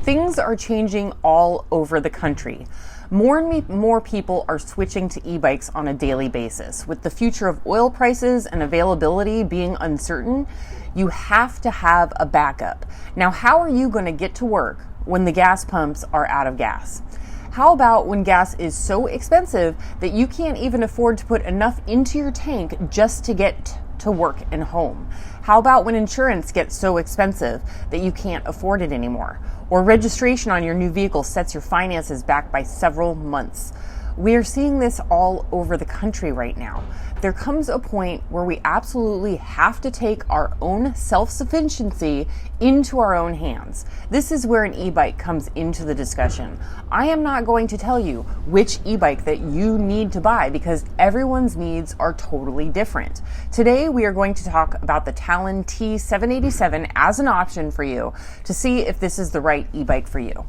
Things are changing all over the country. More and more people are switching to e-bikes on a daily basis. With the future of oil prices and availability being uncertain, you have to have a backup. Now, how are you going to get to work when the gas pumps are out of gas? How about when gas is so expensive that you can't even afford to put enough into your tank just to get to work and home? How about when insurance gets so expensive that you can't afford it anymore? Or registration on your new vehicle sets your finances back by several months? We are seeing this all over the country right now. There comes a point where we absolutely have to take our own self-sufficiency into our own hands. This is where an e-bike comes into the discussion. I am not going to tell you which e-bike that you need to buy because everyone's needs are totally different. Today, we are going to talk about the Talon T787 as an option for you to see if this is the right e-bike for you.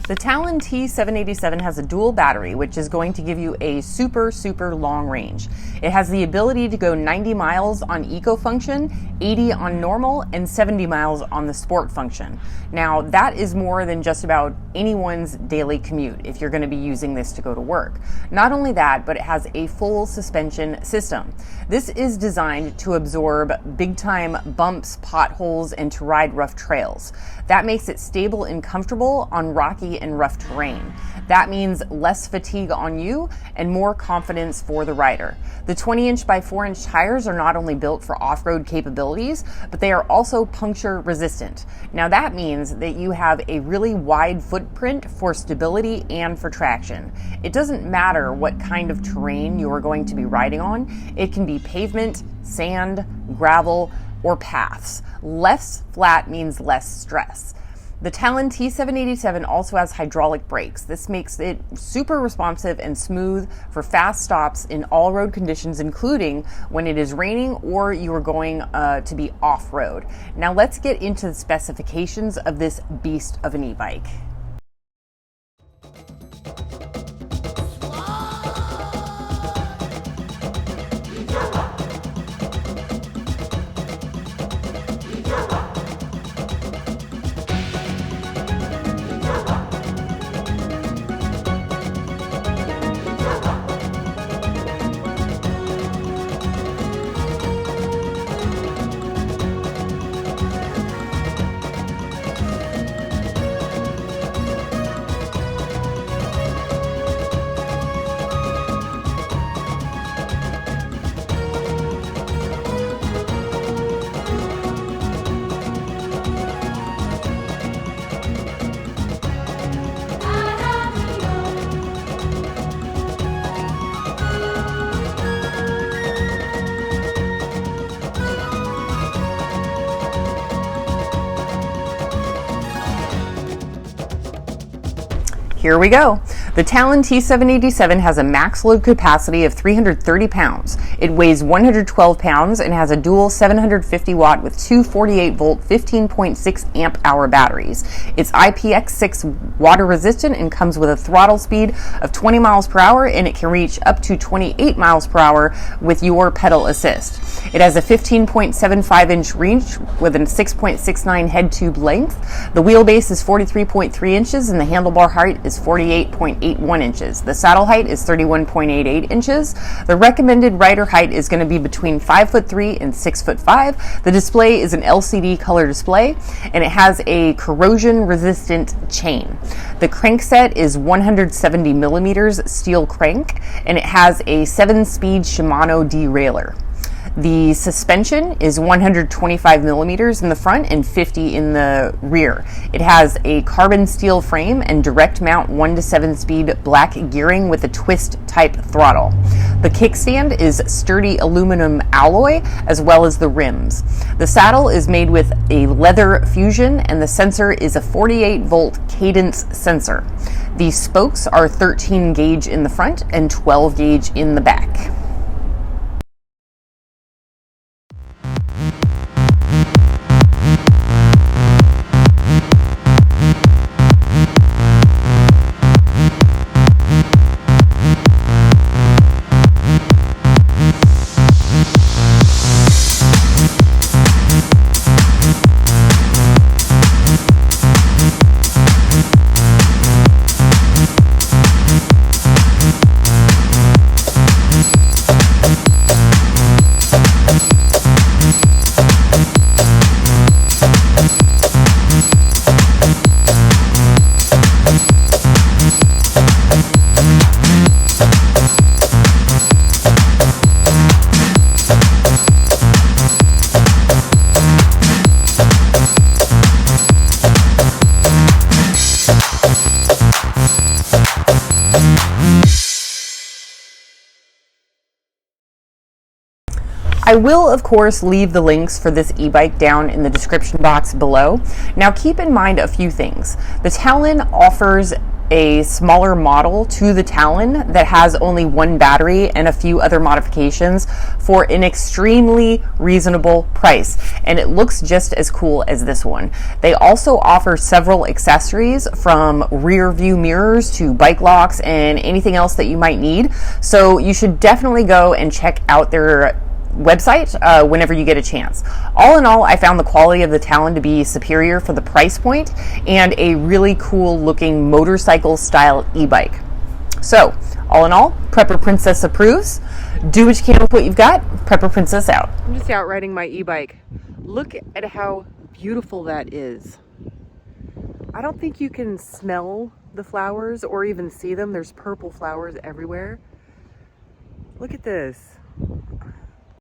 The Talon T787 has a dual battery, which is going to give you a super long range. It has the ability to go 90 miles on eco function, 80 on normal, and 70 miles on the sport function. Now, that is more than just about anyone's daily commute if you're going to be using this to go to work. Not only that, but it has a full suspension system. This is designed to absorb big-time bumps, potholes, and to ride rough trails. That makes it stable and comfortable on rocky and rough terrain. That means less fatigue on you and more confidence for the rider. The 20-inch by 4-inch tires are not only built for off-road capabilities, but they are also puncture resistant. Now that means that you have a really wide footprint for stability and for traction. It doesn't matter what kind of terrain you are going to be riding on. It can be pavement, sand, gravel, or paths. Less flat means less stress. The Talon T787 also has hydraulic brakes. This makes it super responsive and smooth for fast stops in all road conditions, including when it is raining or you are going to be off-road. Now let's get into the specifications of this beast of an e-bike. Here we go. The Talon T787 has a max load capacity of 330 pounds. It weighs 112 pounds and has a dual 750 watt with two 48 volt 15.6 amp hour batteries. It's IPX6 water resistant and comes with a throttle speed of 20 miles per hour, and it can reach up to 28 miles per hour with your pedal assist. It has a 15.75 inch reach with a 6.69 head tube length. The wheelbase is 43.3 inches and the handlebar height is 48.81 inches. The saddle height is 31.88 inches. The recommended rider height is going to be between 5'3" and 6'5". The display is an LCD color display, and it has a corrosion resistant chain. The crankset is 170 millimeters steel crank, and it has a 7-speed Shimano derailleur. The suspension is 125 millimeters in the front and 50 in the rear. It has a carbon steel frame and direct mount 1 to 7 speed black gearing with a twist type throttle. The kickstand is sturdy aluminum alloy as well as the rims. The saddle is made with a leather fusion, and the sensor is a 48 volt cadence sensor. The spokes are 13 gauge in the front and 12 gauge in the back. I will, of course, leave the links for this e-bike down in the description box below. Now, keep in mind a few things. The Talon offers a smaller model to the Talon that has only one battery and a few other modifications for an extremely reasonable price, and it looks just as cool as this one. They also offer several accessories from rear view mirrors to bike locks and anything else that you might need, so you should definitely go and check out their website whenever you get a chance. All in all, I found the quality of the Talon to be superior for the price point and a really cool looking motorcycle style e-bike. So all in all, Prepper Princess approves. Do what you can with what you've got. Prepper Princess out. I'm just out riding my e-bike. Look at how beautiful that is. I don't think you can smell the flowers or even see them. There's purple flowers everywhere. Look at this.